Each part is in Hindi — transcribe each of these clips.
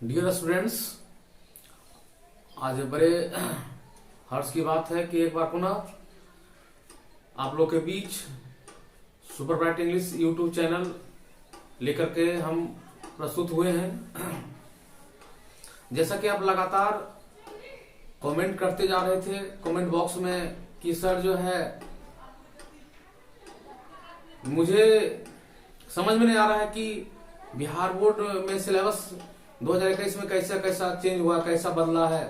डियर स्टूडेंट्स, आज बड़े हर्ष की बात है कि एक बार पुनः आप लोग के बीच super bright English YouTube channel लेकर के हम प्रस्तुत हुए हैं। जैसा कि आप लगातार कमेंट करते जा रहे थे कमेंट बॉक्स में कि सर जो है मुझे समझ में नहीं आ रहा है कि बिहार बोर्ड में सिलेबस 2021 में कैसा कैसा चेंज हुआ, कैसा बदला है,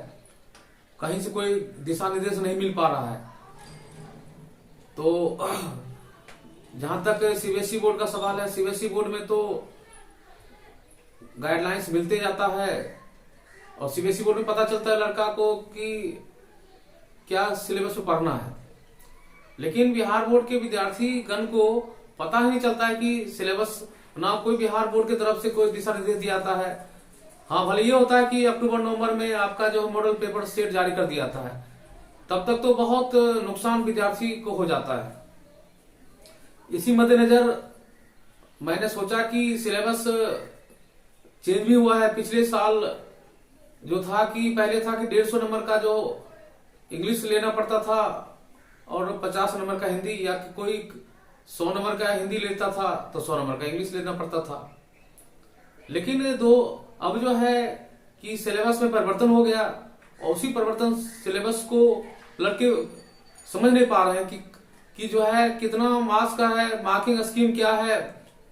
कहीं से कोई दिशा निर्देश नहीं मिल पा रहा है। तो जहां तक सीबीएसई बोर्ड का सवाल है, सीबीएसई बोर्ड में तो गाइडलाइंस मिलते जाता है और सीबीएसई बोर्ड में पता चलता है लड़का को कि क्या सिलेबस में पढ़ना है, लेकिन बिहार बोर्ड के विद्यार्थी गण को पता ही नहीं चलता है कि सिलेबस ना कोई बिहार बोर्ड की तरफ से कोई दिशा निर्देश दिया जाता है। हाँ, भले ये होता है कि अक्टूबर नवंबर में आपका जो मॉडल पेपर सेट जारी कर दिया जाता है, तब तक तो बहुत नुकसान विद्यार्थी को हो जाता है। इसी मद्देनजर मैंने सोचा कि सिलेबस चेंज भी हुआ है। पिछले साल जो था कि पहले था कि 150 नंबर का जो इंग्लिश लेना पड़ता था और 50 नंबर का हिंदी, या कोई 100 नंबर का हिंदी लेता था तो 100 नंबर का इंग्लिश लेना पड़ता था। लेकिन अब जो है कि सिलेबस में परिवर्तन हो गया और उसी परिवर्तन सिलेबस को लड़के समझ नहीं पा रहे हैं कि जो है कितना मार्क्स का है, मार्किंग स्कीम क्या है,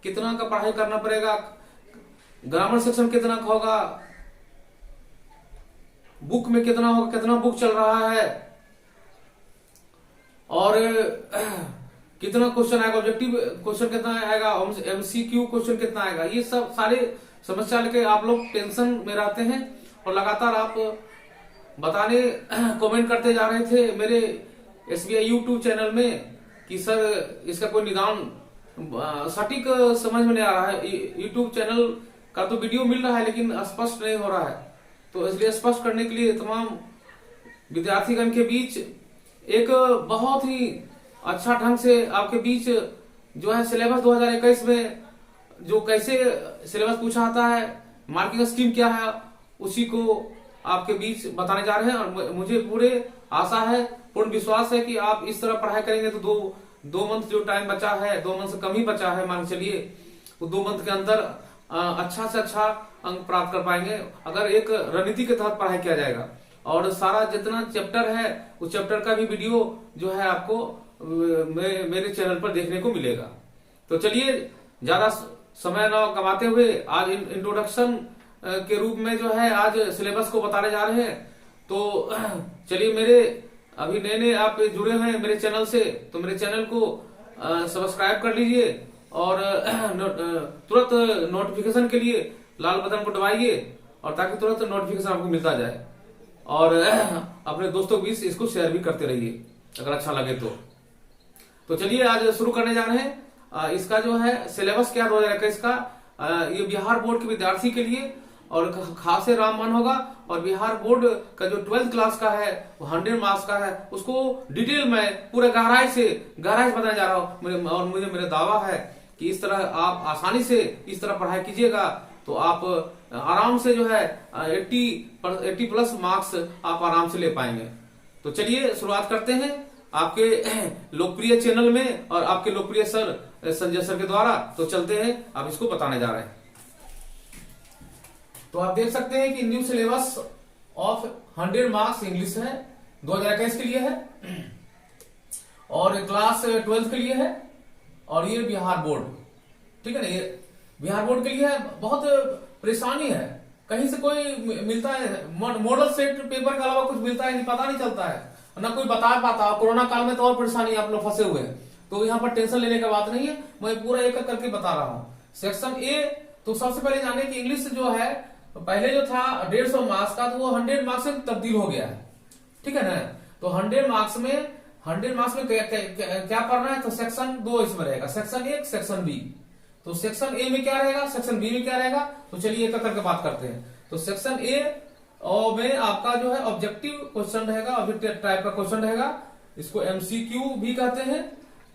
कितना का पढ़ाई करना पड़ेगा, ग्रामर सेक्शन कितना का होगा, बुक में कितना होगा, कितना बुक चल रहा है और कितना क्वेश्चन आएगा, ऑब्जेक्टिव क्वेश्चन कितना आएगा, एमसीक्यू क्वेश्चन कितना आएगा। ये सब सारे समस्या लेके आप लोग टेंशन में रहते हैं और लगातार आप बताने कमेंट करते जा रहे थे मेरे एसबीआई यूट्यूब चैनल में कि सर इसका कोई निदान सटीक समझ में नहीं आ रहा है। यूट्यूब चैनल का तो वीडियो मिल रहा है लेकिन स्पष्ट नहीं हो रहा है। तो इसलिए स्पष्ट करने के लिए तमाम विद्यार्थीगण के बीच एक बहुत ही अच्छा ढंग से आपके बीच जो है सिलेबस 2021 में जो कैसे सिलेबस पूछा आता है, मार्किंग स्कीम क्या है, उसी को आपके बीच बताने जा रहे हैं। और मुझे पूरे आशा है, पूर्ण विश्वास है कि आप इस तरह पढ़ाई करेंगे तो दो मंथ जो टाइम बचा है, 2 मंथ से कम ही बचा है मान चलिए, तो 2 मंथ के अंदर अच्छा से अच्छा अंक प्राप्त कर पाएंगे अगर एक रणनीति के तहत पढ़ाई किया जाएगा। और सारा जितना चैप्टर है उस चैप्टर का भी वीडियो जो है आपको मेरे चैनल पर देखने को मिलेगा। तो चलिए ज्यादा समय न गवाते हुए आज इंट्रोडक्शन के रूप में जो है आज सिलेबस को बताने जा रहे हैं। तो चलिए, मेरे अभी नए आप जुड़े हैं मेरे चैनल से, तो मेरे चैनल को सब्सक्राइब कर लीजिए और तुरंत नोटिफिकेशन के लिए लाल बटन को दबाइए और ताकि तुरंत नोटिफिकेशन आपको मिलता जाए। और अपने दोस्तों के बीच इसको शेयर भी करते रहिए अगर अच्छा लगे तो चलिए आज शुरू करने जा रहे हैं। इसका जो है सिलेबस क्या 2021 का, ये बिहार बोर्ड के विद्यार्थी के लिए और खासे रामबाण होगा। और बिहार बोर्ड का जो 12th क्लास का है वो 100 मार्क्स का है, उसको डिटेल में पूरे गहराई से बताने जा रहा हूँ। और मुझे मेरा दावा है कि इस तरह आप आसानी से इस तरह पढ़ाई कीजिएगा तो आप आराम से जो है 80+ मार्क्स आप आराम से ले पाएंगे। तो चलिए शुरुआत करते हैं आपके लोकप्रिय चैनल में और आपके लोकप्रिय सर संजय सर के द्वारा। तो चलते हैं, अब इसको बताने जा रहे हैं। तो आप देख सकते हैं कि new syllabus of 100 marks English है, 2021 के लिए है और क्लास 12th के लिए है। और ये बिहार बोर्ड, ठीक है ना, ये बिहार बोर्ड के लिए है। बहुत परेशानी है, कहीं से कोई मिलता है मॉडल सेट पेपर के अलावा कुछ मिलता है नहीं, पता नहीं चलता है, ना कोई बता पाता। कोरोना काल में तो और परेशानी, आप लोग फंसे हुए हैं। तो यहाँ पर टेंशन लेने का बात नहीं है, मैं पूरा एक करके बता रहा हूँ। सेक्शन ए, तो सबसे पहले जाने की इंग्लिश जो है पहले जो था 150 मार्क्स का, तो वो 100 मार्क्स में तब्दील हो गया है, ठीक है ना। तो 100 मार्क्स में क्या पढ़ना है, तो सेक्शन 2 इसमें रहेगा, सेक्शन 1 सेक्शन बी। तो सेक्शन ए में क्या रहेगा, सेक्शन बी में क्या रहेगा, तो चलिए एक करके बात करते हैं। तो सेक्शन ए में आपका जो है ऑब्जेक्टिव क्वेश्चन रहेगा, ऑब्जेक्टिव टाइप का क्वेश्चन रहेगा, इसको एमसीक्यू भी कहते हैं,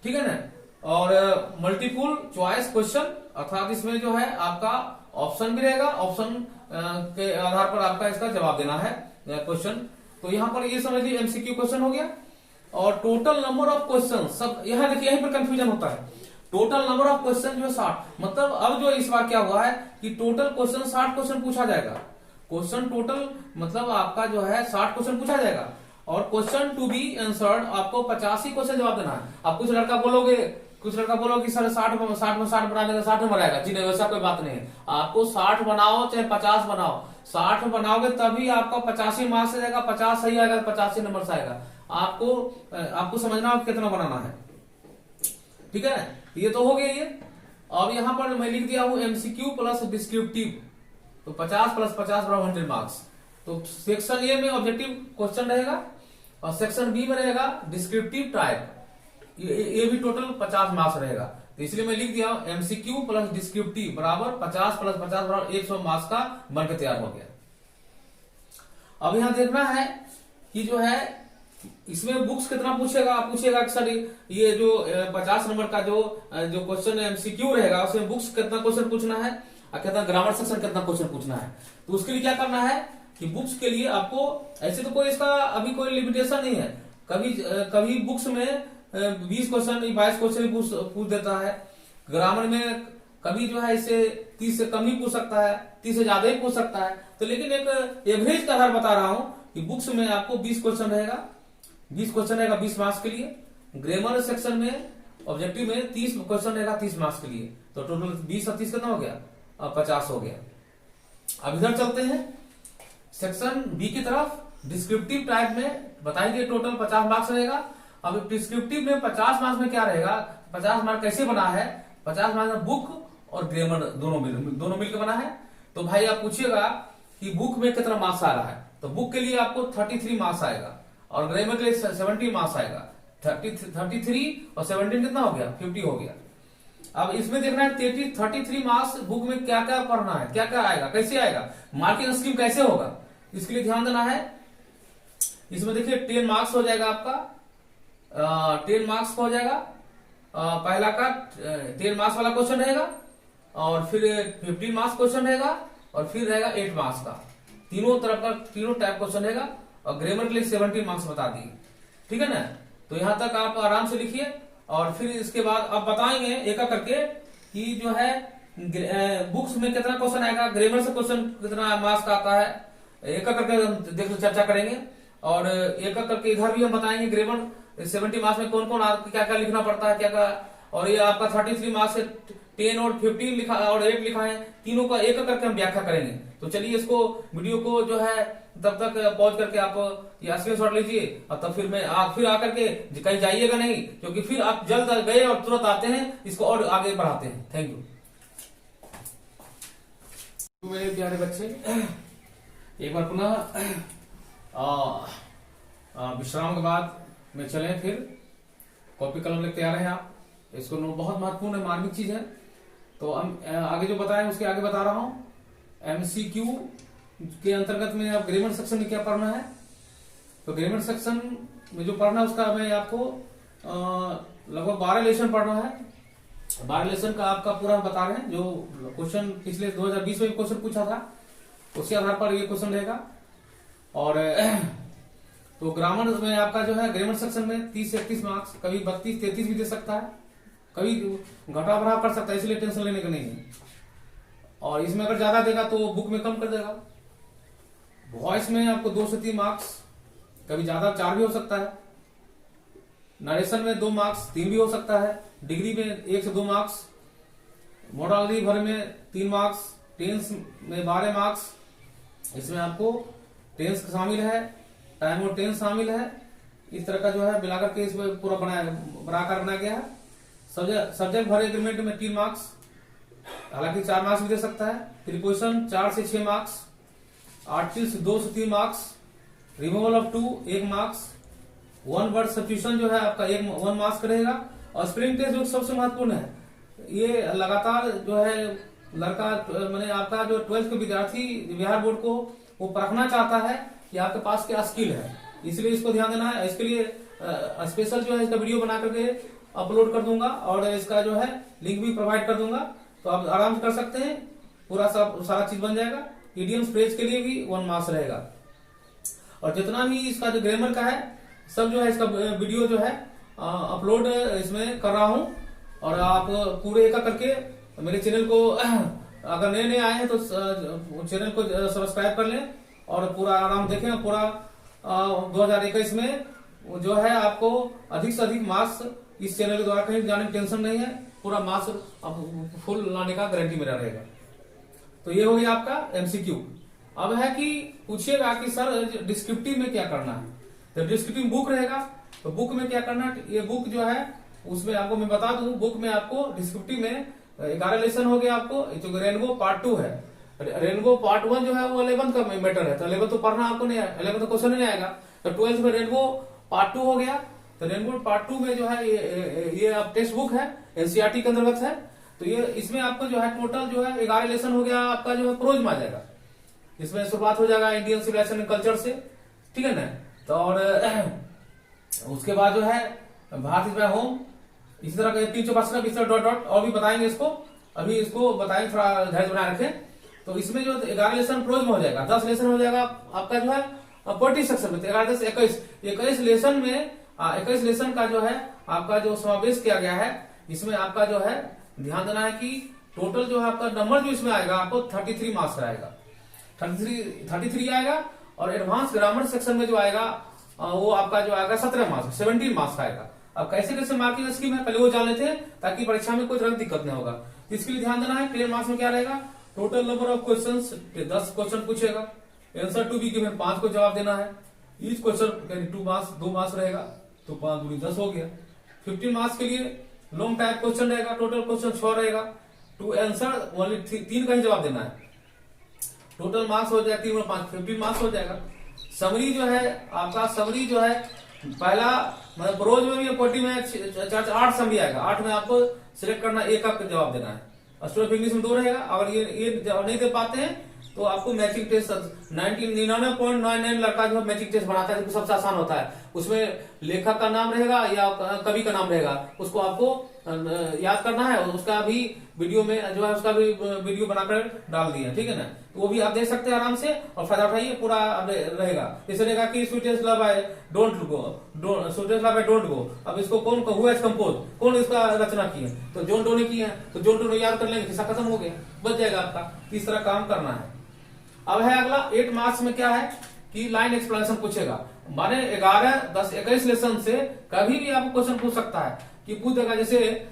ठीक है ना। और मल्टीपल चॉइस क्वेश्चन, अर्थात इसमें जो है आपका ऑप्शन भी रहेगा, ऑप्शन के आधार पर आपका इसका जवाब देना है क्वेश्चन। तो यहाँ पर ये समझ लीजिए एमसीक्यू क्वेश्चन हो गया। और टोटल नंबर ऑफ क्वेश्चन, सब यहाँ देखिए यहीं पर कंफ्यूजन होता है। टोटल नंबर ऑफ क्वेश्चन जो है 60, मतलब अब जो इस बार क्या हुआ है कि टोटल क्वेश्चन 60 क्वेश्चन पूछा जाएगा। क्वेश्चन टोटल मतलब आपका जो है 60 क्वेश्चन पूछा जाएगा, और क्वेश्चन टू बी आंसर्ड आपको 85 क्वेश्चन जवाब देना है। अब कुछ लड़का बोलोगे कि सर 60 में 60 बना देगा, 60 में बनाएगा। जी नहीं, वैसा कोई बात नहीं है। आपको 60 बनाओ चाहे 50 बनाओ, 60 बनाओगे तभी आपका 85 मार्क्स आएगा। 50 सही आएगा, 85 नंबर से आएगा। आपको समझना आप कितना बनाना है, ठीक है। ये तो हो गया ये। अब यहाँ पर मैं लिख दिया हूं एमसीक्यू प्लस डिस्क्रिप्टिव, तो 50 प्लस 50 बराबर 100 मार्क्स। तो सेक्शन ए में ऑब्जेक्टिव क्वेश्चन रहेगा, और सेक्शन बी में रहेगा डिस्क्रिप्टिव टाइप। ये भी टोटल 50 मार्क्स रहेगा। तो इसलिए मैं लिख दिया एमसीक्यू प्लस डिस्क्रिप्टिव बराबर 50 प्लस 50 बराबर 100 मार्क्स का बनकर तैयार हो गया। अब यहां देखना है कि जो है इसमें बुक्स कितना पूछेगा कि सर ये जो 50 नंबर का जो क्वेश्चन एमसीक्यू रहेगा उसमें बुक्स कितना क्वेश्चन पूछना है और कितना ग्रामर सेक्शन कितना क्वेश्चन पूछना है। तो उसके लिए क्या करना है कि बुक्स के लिए आपको ऐसे तो कोई इसका अभी कोई लिमिटेशन नहीं है। कभी बुक्स में 20 क्वेश्चन 22 क्वेश्चन पूछ देता है। ग्रामर में कभी जो है इससे 30 से कम ही पूछ सकता है, 30 से ज्यादा ही पूछ सकता है। तो लेकिन एक एवरेज का आधार बता रहा हूं कि बुक्स में आपको 20 क्वेश्चन रहेगा, 20 मार्क्स के लिए। ग्रामर सेक्शन में ऑब्जेक्टिव में 30 क्वेश्चन रहेगा 30 मार्क्स के लिए। तो टोटल 20 और 30 कितना हो गया, 50 हो गया। अब इधर चलते हैं सेक्शन बी की तरफ। डिस्क्रिप्टिव टाइप में बताएंगे टोटल 50 मार्क्स रहेगा। अब डिस्क्रिप्टिव में 50 मार्क्स में क्या रहेगा, 50 मार्क्स कैसे बना है, 50 मार्क्स में बुक और ग्रामर दोनों मिलकर बना है। तो भाई आप पूछिएगा कि बुक में कितना मार्क्स आ रहा है, तो बुक के लिए आपको 33 मार्क्स आएगा और ग्रामर के लिए 70 मार्क्स आएगा। 33 और 17 कितना हो गया, 50 हो गया। अब इसमें देखना है 33 मार्क्स बुक में क्या क्या पढ़ना है, क्या क्या आएगा, कैसे आएगा, मार्किंग स्कीम कैसे होगा, इसके लिए ध्यान देना है। इसमें देखिए 10 मार्क्स हो जाएगा आपका, 10 मार्क्स का हो जाएगा। पहला का 10 मार्क्स वाला क्वेश्चन रहेगा, और फिर 15 मार्क्स क्वेश्चन रहेगा, और फिर रहेगा 8 मार्क्स का। तीनों तरफ का तीनों टाइप क्वेश्चन रहेगा। और ग्रामर के लिए 70 मार्क्स बता दिए, ठीक है ना। तो यहां तक आप आराम से लिखिए, और फिर इसके बाद आप बताएंगे एक एक करके कि जो है बुक्स में कितना क्वेश्चन आएगा, ग्रामर से क्वेश्चन कितना मार्क्स का आता है, एक एक करके हम देखो चर्चा करेंगे। और एक एक करके इधर भी हम बताएंगे ग्रामर 70 मार्क्स में कौन कौन क्या क्या लिखना पड़ता है, क्या क्या। और ये आपका 33 मार्क्स से 10 और 15 लिखा और 8 लिखा है, तीनों का एक एक करके हम व्याख्या करेंगे। तो चलिए इसको वीडियो को जो है तब तक पॉज करके आप या स्क्रीनशॉट लीजिए, और तब फिर मैं फिर आकर के कहीं जाइएगा नहीं, क्योंकि फिर आप जल्द गए और तुरंत आते हैं, इसको और आगे बढ़ाते हैं। थैंक यू मेरे प्यारे बच्चे। एक बार पुनः विश्राम के बाद में चलें, फिर कॉपी कलम लेके तैयार हैं आप। इसको बहुत महत्वपूर्ण है, मार्मिक चीज है। तो हम आगे जो बताएं उसके आगे बता रहा हूं। एमसीक्यू के अंतर्गत में आप ग्रामर सेक्शन में क्या पढ़ना है, तो ग्रामर सेक्शन में जो पढ़ना है उसका मैं आपको लगभग 12 लेसन पढ़ना है। 12 लेसन का आपका पूरा बता रहे हैं। जो क्वेश्चन पिछले 2020 में क्वेश्चन पूछा था उसी आधार पर ये क्वेश्चन रहेगा। और तो ग्रामर में आपका जो है ग्रामर सेक्शन में 30 से 31 मार्क्स, कभी 32 33 भी दे सकता है, कभी घटा बढ़ा कर सकता है, इसलिए टेंशन लेने का नहीं है। और इसमें अगर ज्यादा देगा तो बुक में कम कर देगा। वॉइस में आपको 2 से 3 मार्क्स, कभी ज्यादा 4 भी हो सकता है। नरेशन में 2 मार्क्स, 3 भी हो सकता है। डिग्री में 1 से 2 मार्क्स, मोडालिटी भर में 3 मार्क्स, टेंस में 12 मार्क्स। इसमें आपको टेंस शामिल है, टाइम और टेंस शामिल है। इस तरह का जो है मिलाकर के इसमें पूरा बनाकर बनाया गया है। सब्जेक्ट भर एग्रीमेंट में 3 मार्क्स, हालांकि 4 मार्क्स भी दे सकता है। प्रीपोजिशन 4 से 6 मार्क्स, आर्टिकल्स 2 से 3 marks, removal of 2 1 marks, 1 word substitution जो है आपका 1 मार्क्स का रहेगा। और स्प्रिंग टेस्ट जो सबसे महत्वपूर्ण है, ये लगातार जो है लड़का मैंने आपका जो 12th के विद्यार्थी बिहार बोर्ड को वो परखना चाहता है कि आपके पास क्या स्किल है, इसलिए इसको ध्यान देना है। इसके लिए स्पेशल जो है इसका वीडियो बना करके अपलोड कर दूंगा, और इसका जो है लिंक भी प्रोवाइड कर दूंगा, तो आप आराम से कर सकते हैं। पूरा सब सारा चीज बन जाएगा। इडियम्स फ्रेज के लिए भी 1 मार्क्स रहेगा। और जितना भी इसका जो ग्रामर का है सब जो है इसका वीडियो जो है अपलोड इसमें कर रहा हूं। और आप पूरे एक करके मेरे चैनल को अगर नए नए आए हैं तो चैनल को सब्सक्राइब कर लें और पूरा आराम देखें। पूरा 2021 में जो है आपको अधिक से अधिक मार्क्स इस चैनल के द्वारा कहीं जाने की टेंशन नहीं है। पूरा मार्क्स फुल लाने का गारंटी मेरा रहेगा। तो ये हो गया आपका एमसीक्यू। अब है कि पूछिएगा कि सर डिस्क्रिप्टिव में क्या करना है। तो डिस्क्रिप्टिव बुक रहेगा, तो बुक में क्या करना है, ये बुक जो है उसमें आपको मैं बता दूं, बुक में आपको डिस्क्रिप्टिव में 11 लेसन हो गया। आपको जो रेनबो पार्ट 2 है, रेनबो पार्ट 1 जो है वो 11 का मैटर है, तो 11 तो पढ़ना आपको नहीं है, 11 तो क्वेश्चन नहीं आएगा। तो 12th में रेनबो पार्ट 2 हो गया। तो रेनबो पार्ट 2 में जो है ये आप टेक्स्ट बुक है, एनसीईआरटी के अंतर्गत है। तो ये इसमें आपको जो है टोटल जो है 11 लेसन हो गया आपका जो है प्रोज में आ जाएगा। इसमें शुरुआत हो जाएगा इंडियन सिविलाइजेशन एंड कल्चर से, ठीक है ना। तो और उसके बाद जो है भारत इज होम, इसी तरह के 3 इस तरह डॉट डॉट और भी बताएंगे इसको, अभी इसको बताएंगे, थोड़ा धैर्य बनाए रखें। तो इसमें जो 11 लेसन प्रोज में हो जाएगा, 10 लेसन हो जाएगा आपका जो है पोएट्री सेक्शन में। 11 10 21 लेसन में 21 लेसन का जो है आपका जो समावेश किया गया है। इसमें आपका जो है ध्यान देना है कि टोटल जो है आपका नंबर जो इसमें आएगा आपको 33 मार्क्स का आएगा, 33 आएगा। और एडवांस ग्रामर सेक्शन में जो आएगा वो आपका जो आएगा 17 मार्क्स, 17 मार्क्स का आएगा। अब कैसे कैसे मार्किंग स्कीम है पहले वो जान लेते हैं ताकि परीक्षा में कोई तरह की दिक्कत नहीं होगा। तो इसके लिए ध्यान देना है क्लियर मार्क्स में क्या रहेगा, total number of questions 10 question पूछेगा, आंसर टू बी गिवन 5 को जवाब देना है। ईच क्वेश्चन 2 मार्क्स रहेगा, तो 5 दूनी 10 हो गया। 15 मार्क्स के लिए लॉन्ग टाइप क्वेश्चन रहेगा, टोटल क्वेश्चन 6 रहेगा, टू आंसर ओनली 3 का ही जवाब देना है। टोटल मार्क्स हो जाएगा 3 और 5 15 मार्क्स हो जाएगा। समरी जो है आपका, समरी जो है पहला मतलब प्रोज में भी पोएट्री में 8 समरी आएगा, 8 में आपको सिलेक्ट करना, एक का जवाब देना है। स्टूडेंट ऑफ इंग्लिश में 2 रहेगा। अगर ये जवाब नहीं दे पाते हैं तो आपको मैचिंग टेस्ट 99.99 लड़का जो है मैचिंग टेस्ट बनाता है, सबसे आसान होता है। उसमें लेखक का नाम रहेगा या कवि का नाम रहेगा, उसको आपको याद करना है। उसका भी वीडियो में जो है उसका भी वीडियो बनाकर डाल दिया, ठीक है ना। तो वो भी आप देख सकते हैं आराम से और फायदा उठाइए, पूरा रहेगा। जैसे रहेगा कि sweetest love I don't go, sweetest love I don't गो। अब इसको कौन हुआ है कंपोज, कौन इसका रचना की है, तो जॉन डो ने की है, तो जॉन डो ने याद कर लेंगे, किस्सा खत्म हो गया, बच जाएगा आपका। इस तरह काम करना है। अब है अगला 8 मार्क्स में क्या है कि लाइन एक्सप्लेनेशन पूछेगा। माने 11 10 21 लेसन से कभी भी आपको क्वेश्चन पूछ सकता है कि पूछ देगा, जैसे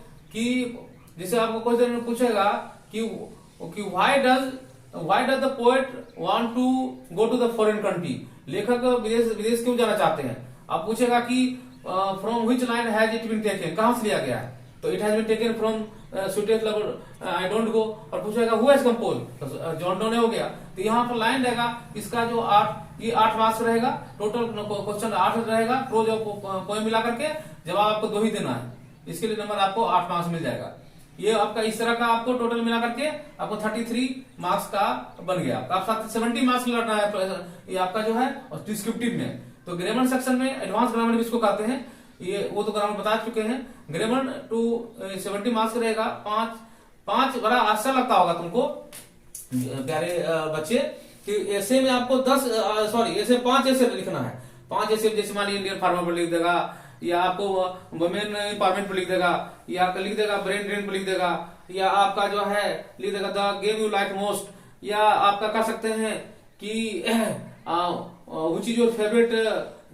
आपको क्वेश्चन पूछेगा कि why does the poet want to go to the foreign country, लेखक विदेश क्यों जाना चाहते हैं। आप पूछेगा कि from which line has it been taken, कहां से लिया गया है, तो it has been taken from sweetest love I don't go. और पूछेगा हु हैज कंपोज, तो जॉन डो ने हो गया। तो यहाँ पर लाइन रहेगा, इसका जो 8 मार्क्स रहेगा, टोटल क्वेश्चन 8 रहेगा, प्रोज और पोएम मिला करके जवाब आपको 2 ही देना है। इसके लिए नंबर आपको 8 मार्क्स मिल जाएगा। ये आपका इस तरह का आपको टोटल मिला करके आपको 33 मार्क्स का बन गया। आप 70 मार्क्स लड़ना है ये आपका जो है। और डिस्क्रिप्टिव में तो ग्रामर सेक्शन में एडवांस ग्रामर भी इसको कहते हैं, ये वो तो ग्रामर बता चुके हैं। ग्रामर टू 70 मार्क्स रहेगा। 5 बड़ा आश्चर्य लगता होगा तुमको प्यारे बच्चे कि ऐसे में आपको 5 ऐसे लिखना है। 5 ऐसे जैसे मान लीजिए इंडियन फार्मर पर लिख देगा, या आपको वुमेन एम्पावरमेंट पर लिख देगा, या लिख देगा ब्रेन ड्रेन पर लिख देगा, या आपका जो है लिख देगा the game you like most, या आपका कह सकते हैं कि which is your favourite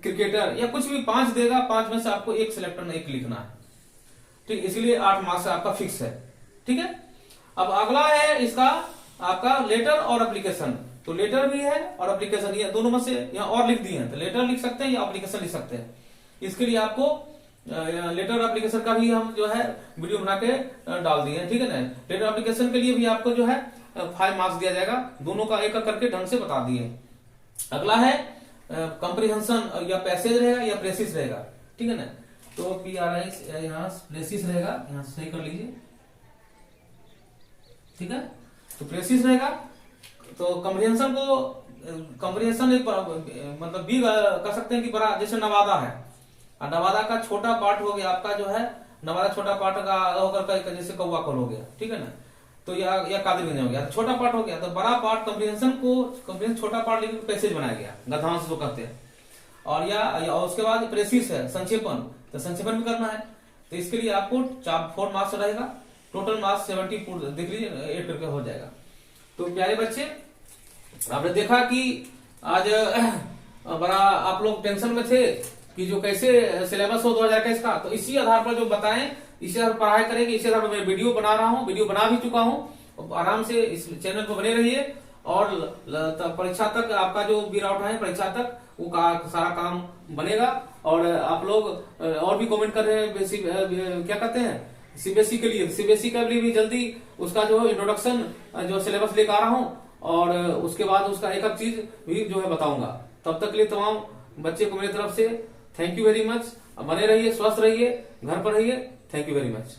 cricketer, या कुछ भी 5 देगा। 5 में से आपको एक सिलेक्ट करना, एक लिखना है, ठीक। इसलिए 8 मार्क्स आपका फिक्स है, ठीक है। अब अगला है इसका आपका लेटर और एप्लीकेशन। तो लेटर भी है और एप्लीकेशन, ये दोनों में से यहाँ और लिख दिए हैं, तो लेटर लिख सकते हैं या एप्लीकेशन लिख सकते हैं। इसके लिए आपको लेटर एप्लीकेशन का भी हम जो है वीडियो बना के डाल दिए हैं, ठीक है ना। लेटर एप्लीकेशन के लिए भी आपको जो है 5 मार्क्स दिया जाएगा, दोनों का एक करके ढंग से बता दिए। अगला है कंप्रीहेंशन, या पैसेज रहेगा या प्रेसिस रहेगा, ठीक है ना। तो PRIS यहाँ प्रेसिस रहेगा, यहाँ सही कर लीजिए, ठीक है। तो प्रेसिस रहेगा। तो कंप्रीहेंशन एक मतलब भी कर सकते हैं कि बड़ा, जैसे नवादा है, नवादा का छोटा पार्ट हो गया आपका जो है, नवादा छोटा पार्ट का होकर जैसे कौवा कौल हो गया, ठीक है ना। तो या कादरगंज हो गया, तो छोटा पार्ट हो गया। तो बड़ा पार्ट कंप्रीहेंशन छोटा पार्ट लेकर पैसेज बनाया गया, गद्यांश जो कहते हैं। और या उसके बाद प्रेसिस है संक्षेपण, तो संक्षेपण भी करना है। तो इसके लिए आपको 4 मार्क्स रहेगा, टोटल मार्क्स 70 देख लीजिए 8 करके हो जाएगा। तो प्यारे बच्चे, आपने देखा कि आज बड़ा आप लोग टेंशन में थे कि जो कैसे सिलेबस हो 2021 का, तो इसी आधार पर जो बताएं इसी आधार पर पढ़ाई करेंगे। इसी आधार पर मैं वीडियो बना रहा हूँ, वीडियो बना भी चुका हूँ। आराम से इस चैनल पर बने रहिए और परीक्षा तक आपका जो भी राउट है परीक्षा तक वो सारा काम बनेगा। और आप लोग और भी कमेंट कर रहे हैं क्या कहते हैं सीबीएसई के लिए, सीबीएसई के लिए भी जल्दी उसका जो इंट्रोडक्शन जो सिलेबस लेकर आ रहा हूँ, और उसके बाद उसका एक चीज भी जो है बताऊंगा। तब तक के लिए तमाम बच्चे को मेरी तरफ से थैंक यू वेरी मच। बने रहिए, स्वस्थ रहिए, घर पर रहिए। Thank you very much.